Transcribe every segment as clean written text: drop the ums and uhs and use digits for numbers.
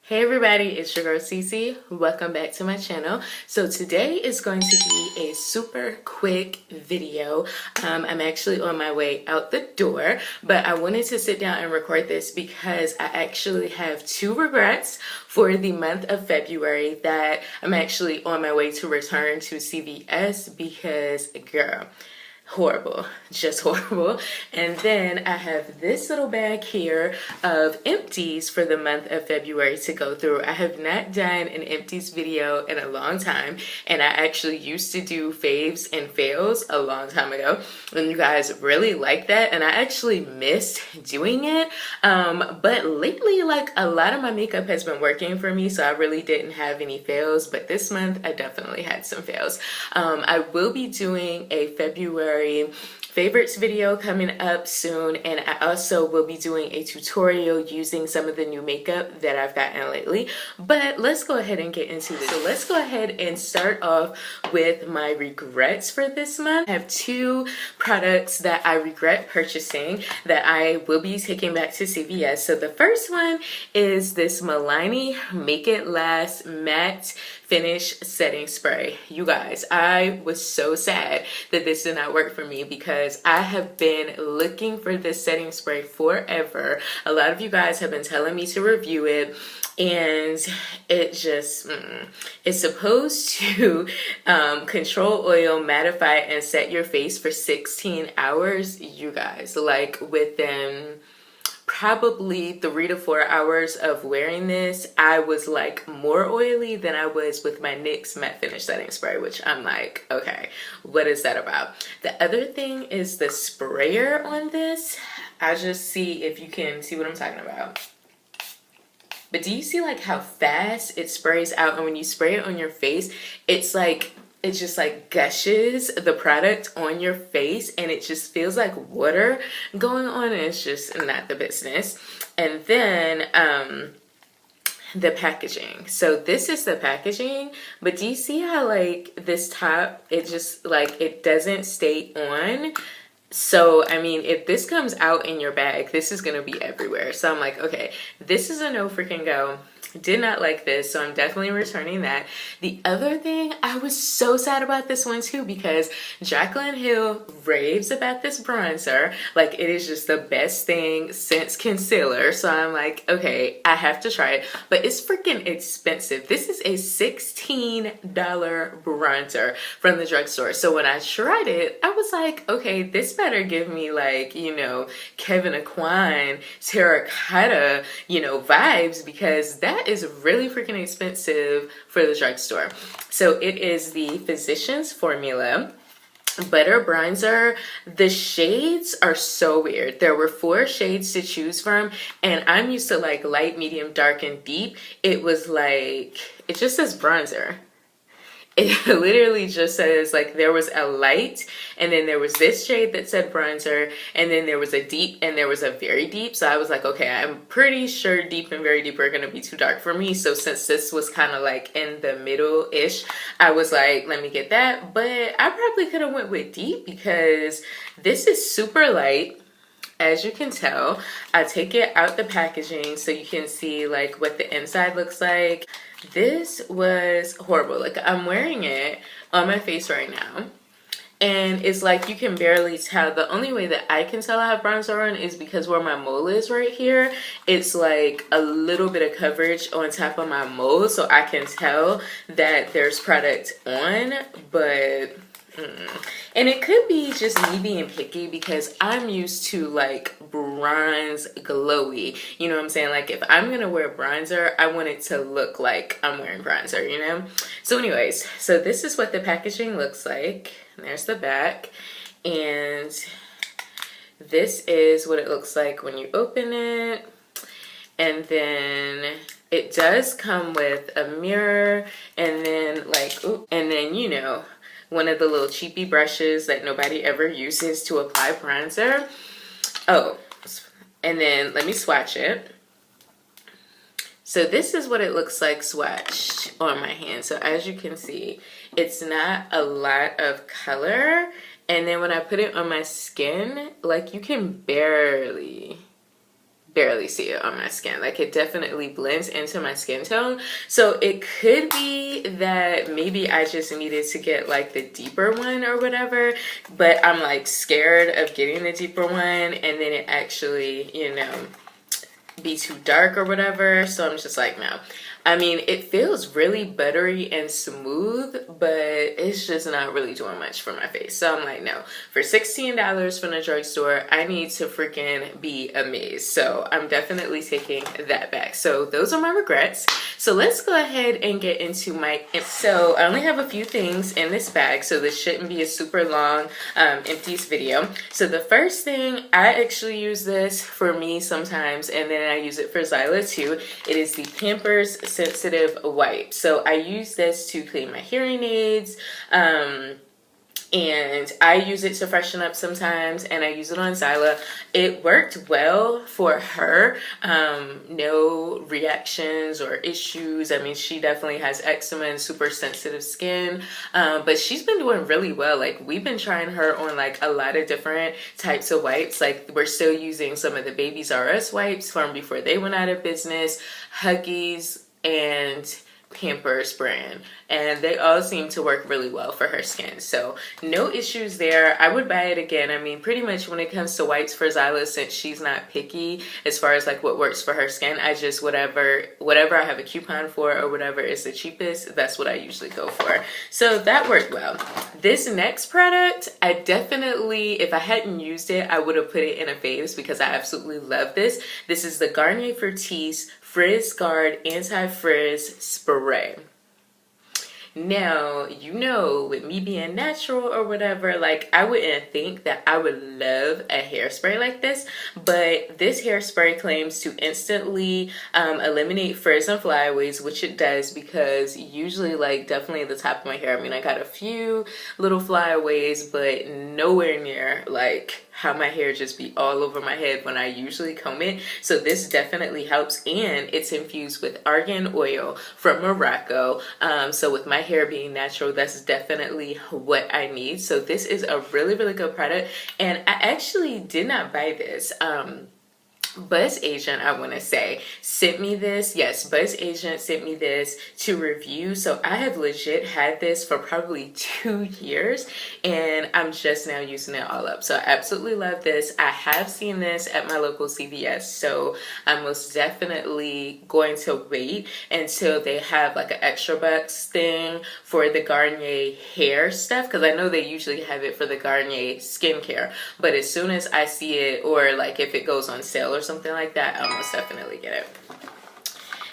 Hey everybody, it's your girl Cece. Welcome back to my channel. So today is going to be a super quick video. I'm actually on my way out the door, but I wanted to sit down and record this because I actually have two regrets for the month of February that I'm actually on my way to return to CVS because, girl, horrible, just horrible. And then I have this little bag here of empties for the month of February to go through. I have not done an empties video in a long time, and I actually used to do faves and fails a long time ago, and you guys really like that, and I actually missed doing it. But lately, like, a lot of my makeup has been working for me, so I really didn't have any fails, but this month I definitely had some fails. I will be doing a February favorites video coming up soon, and I also will be doing a tutorial using some of the new makeup that I've gotten lately. But let's go ahead and get into this. So let's go ahead and start off with my regrets for this month. I have two products that I regret purchasing that I will be taking back to CVS. So the first one is this Milani Make It Last Matte Finish Setting Spray. You guys, I was so sad that this did not work for me because I have been looking for this setting spray forever. A lot of you guys have been telling me to review it, and it just it's supposed to control oil, mattify, and set your face for 16 hours. You guys, like, within probably 3 to 4 hours of wearing this, I was like more oily than I was with my NYX matte finish setting spray, which I'm like, okay, what is that about? The other thing is the sprayer on this. I just see if you can see what I'm talking about. But do you see like how fast it sprays out? And when you spray it on your face, it's like, it just like gushes the product on your face, and it just feels like water going on, and it's just not the business. And then the packaging. So this is the packaging, but do you see how like this top, it just like, it doesn't stay on? So, I mean, if this comes out in your bag, this is going to be everywhere. So I'm like, okay, this is a no freaking go. Did not like this, so I'm definitely returning that. The other thing, I was so sad about this one too because Jaclyn Hill raves about this bronzer. Like, it is just the best thing since concealer. So I'm like, okay, I have to try it. But it's freaking expensive. This is a $16 bronzer from the drugstore. So when I tried it, I was like, okay, this better give me like, you know, Kevin Aquine, terracotta, you know, vibes, because that is really freaking expensive for the drugstore. So it is the Physicians Formula Butter Bronzer. The shades are so weird. There were 4 shades to choose from, and I'm used to like light, medium, dark, and deep. It was like, it just says bronzer. It literally just says, like, there was a light, and then there was this shade that said bronzer, and then there was a deep, and there was a very deep. So I was like, okay, I'm pretty sure deep and very deep are going to be too dark for me. So since this was kind of like in the middle-ish, I was like, let me get that. But I probably could have went with deep because this is super light. As you can tell, I take it out the packaging so you can see like what the inside looks like. This was horrible. Like, I'm wearing it on my face right now, and it's like you can barely tell. The only way that I can tell I have bronzer on is because where my mole is right here, it's like a little bit of coverage on top of my mole, so I can tell that there's product on, but and it could be just me being picky because I'm used to like bronze glowy, you know what I'm saying? Like, if I'm gonna wear bronzer, I want it to look like I'm wearing bronzer, you know? So anyways, so this is what the packaging looks like. There's the back, and this is what it looks like when you open it. And then it does come with a mirror, and then like, ooh, and then, you know, one of the little cheapy brushes that nobody ever uses to apply bronzer. Oh, and then let me swatch it. So this is what it looks like swatched on my hand. So as you can see, it's not a lot of color. And then when I put it on my skin, like, you can barely barely see it on my skin. Like, it definitely blends into my skin tone. So it could be that maybe I just needed to get like the deeper one or whatever, but I'm like scared of getting the deeper one and then it actually, you know, be too dark or whatever. So I'm just like, no. I mean, it feels really buttery and smooth, but it's just not really doing much for my face. So I'm like, no. For $16 from the drugstore, I need to freaking be amazed. So I'm definitely taking that back. So those are my regrets. So let's go ahead and get into my... So I only have a few things in this bag, so this shouldn't be a super long empties video. So the first thing, I actually use this for me sometimes, and then I use it for Zyla too. It is the Pampers Sensitive Wipe. So I use this to clean my hearing aids, and I use it to freshen up sometimes, and I use it on Zyla. It worked well for her. No reactions or issues. I mean, she definitely has eczema and super sensitive skin, but she's been doing really well. Like, we've been trying her on like a lot of different types of wipes. Like, we're still using some of the Babies R Us wipes from before they went out of business, Huggies, and Pampers brand, and they all seem to work really well for her skin. So no issues there. I would buy it again. I mean, pretty much when it comes to wipes for Zyla, since she's not picky as far as like what works for her skin, I just whatever I have a coupon for or whatever is the cheapest, that's what I usually go for. So that worked well. This next product, I definitely, if I hadn't used it, I would have put it in a faves because I absolutely love this. This is the Garnier Fructis Frizz Guard Anti-Frizz Spray. Now, you know, with me being natural or whatever, like, I wouldn't think that I would love a hairspray like this, but this hairspray claims to instantly eliminate frizz and flyaways, which it does, because usually, like, definitely the top of my hair, I mean, I got a few little flyaways, but nowhere near, like, how my hair just be all over my head when I usually comb it. So this definitely helps, and it's infused with argan oil from Morocco. So with my hair being natural, that's definitely what I need. So this is a really, really good product, and I actually did not buy this. Buzz Agent, I want to say, sent me this. Yes, Buzz Agent sent me this to review. So I have legit had this for probably 2 years, and I'm just now using it all up. So I absolutely love this. I have seen this at my local CVS, so I'm most definitely going to wait until they have like an extra bucks thing for the Garnier hair stuff, because I know they usually have it for the Garnier skincare. But as soon as I see it, or like if it goes on sale or something like that, I'll most definitely get it.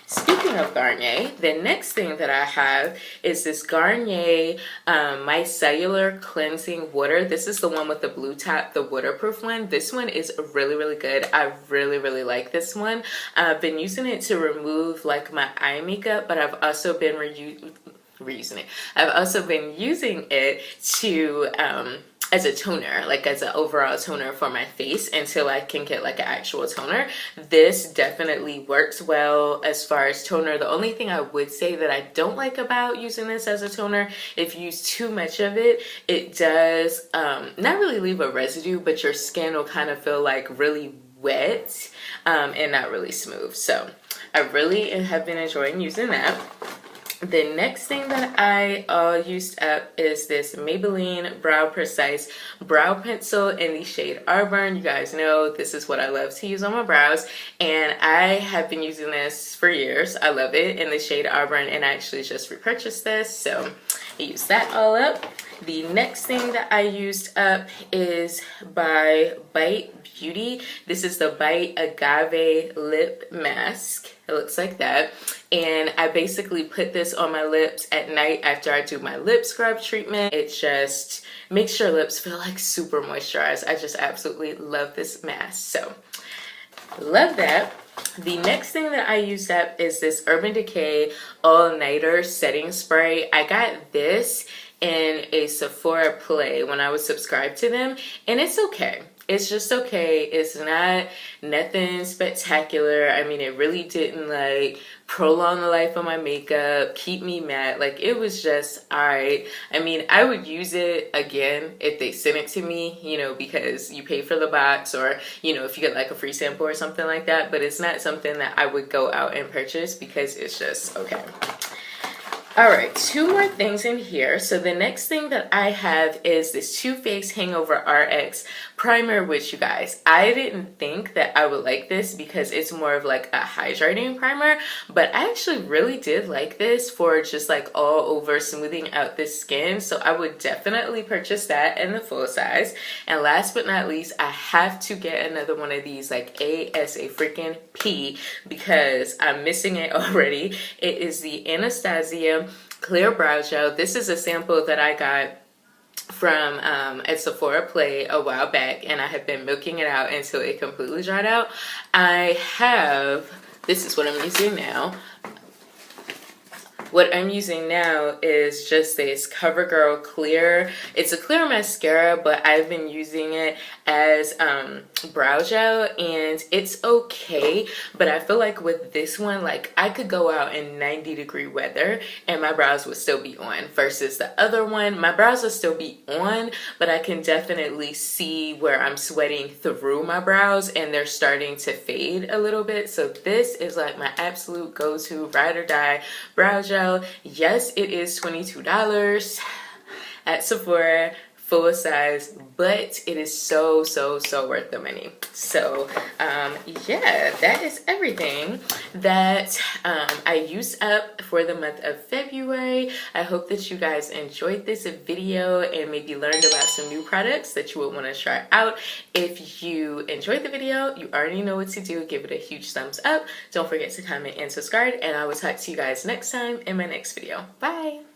Speaking of Garnier, the next thing that I have is this Garnier Micellar Cleansing Water. This is the one with the blue top, the waterproof one. This one is really, really good. I really, really like this one. I've been using it to remove like my eye makeup, but I've also been reusing it. I've also been using it to as a toner, like as an overall toner for my face until I can get like an actual toner. This definitely works well as far as toner. The only thing I would say that I don't like about using this as a toner, if you use too much of it, it does not really leave a residue, but your skin will kind of feel like really wet and not really smooth. So I really have been enjoying using that. The next thing that I used up is this Maybelline Brow Precise Brow Pencil in the shade Auburn. You guys know this is what I love to use on my brows, and I have been using this for years. I love it in the shade Auburn, and I actually just repurchased this, so I used that all up. The next thing that I used up is by Bite Beauty. This is the Bite Agave Lip Mask. It looks like that. And I basically put this on my lips at night after I do my lip scrub treatment. It just makes your lips feel like super moisturized. I just absolutely love this mask. So, love that. The next thing that I used up is this Urban Decay All Nighter Setting Spray. I got this in a Sephora Play when I was subscribed to them, and it's okay. it's just okay. It's not nothing spectacular. I mean, it really didn't like prolong the life of my makeup, keep me matte. Like, it was just all right. I mean, I would use it again if they sent it to me, you know, because you pay for the box, or, you know, if you get like a free sample or something like that. But it's not something that I would go out and purchase because it's just okay. All right, 2 more things in here. So the next thing that I have is this Too Faced Hangover RX primer, which, you guys, I didn't think that I would like this because it's more of like a hydrating primer, but I actually really did like this for just like all over smoothing out the skin. So I would definitely purchase that in the full size. And last but not least, I have to get another one of these, like ASA P, because I'm missing it already. It is the Anastasia Clear Brow Gel. This is a sample that I got from at Sephora Play a while back, and I have been milking it out until it completely dried out. This is what I'm using now. What I'm using now is just this CoverGirl Clear. It's a clear mascara, but I've been using it as brow gel, and it's okay. But I feel like with this one, like, I could go out in 90-degree weather and my brows would still be on, versus the other one, my brows will still be on, but I can definitely see where I'm sweating through my brows and they're starting to fade a little bit. So this is like my absolute go-to ride or die brow gel. Yes, it is $22 at Sephora, full size, but it is so worth the money. So yeah, that is everything that I used up for the month of February. I hope that you guys enjoyed this video and maybe learned about some new products that you would want to try out. If you enjoyed the video, you already know what to do. Give it a huge thumbs up. Don't forget to comment and subscribe, and I will talk to you guys next time in my next video. Bye.